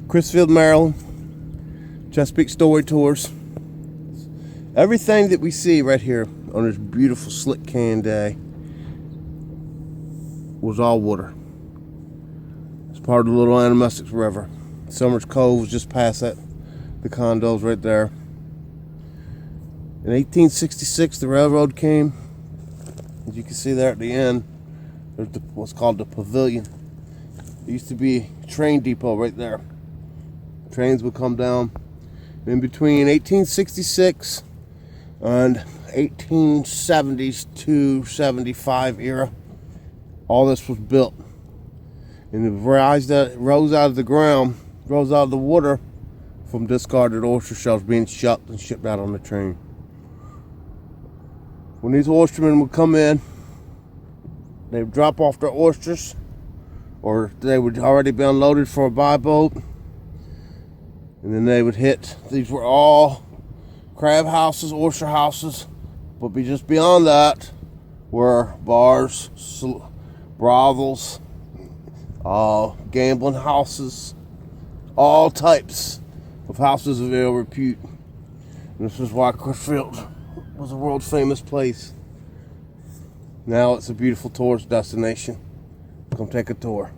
Chrisfield, Maryland. Chesapeake Story Tours. Everything that we see right here on this beautiful slick can day was all water. It's part of the Little Anamestics River. Summers Cove was just past that, the condos right there. In 1866, the railroad came. As you can see there at the end, there's what's called the Pavilion. There used to be a train depot right there. Trains would come down. In between 1866 and 1870s to 75 era, all this was built. And it rose out of the ground, rose out of the water from discarded oyster shells being shucked and shipped out on the train. When these oystermen would come in, they would drop off their oysters, or they would already be unloaded for a buy boat, and then they would hit. These were all crab houses, oyster houses, but just beyond that were bars, brothels, gambling houses, all types of houses of ill repute. And this is why Chrisfield was a world famous place. Now it's a beautiful tourist destination. Come take a tour.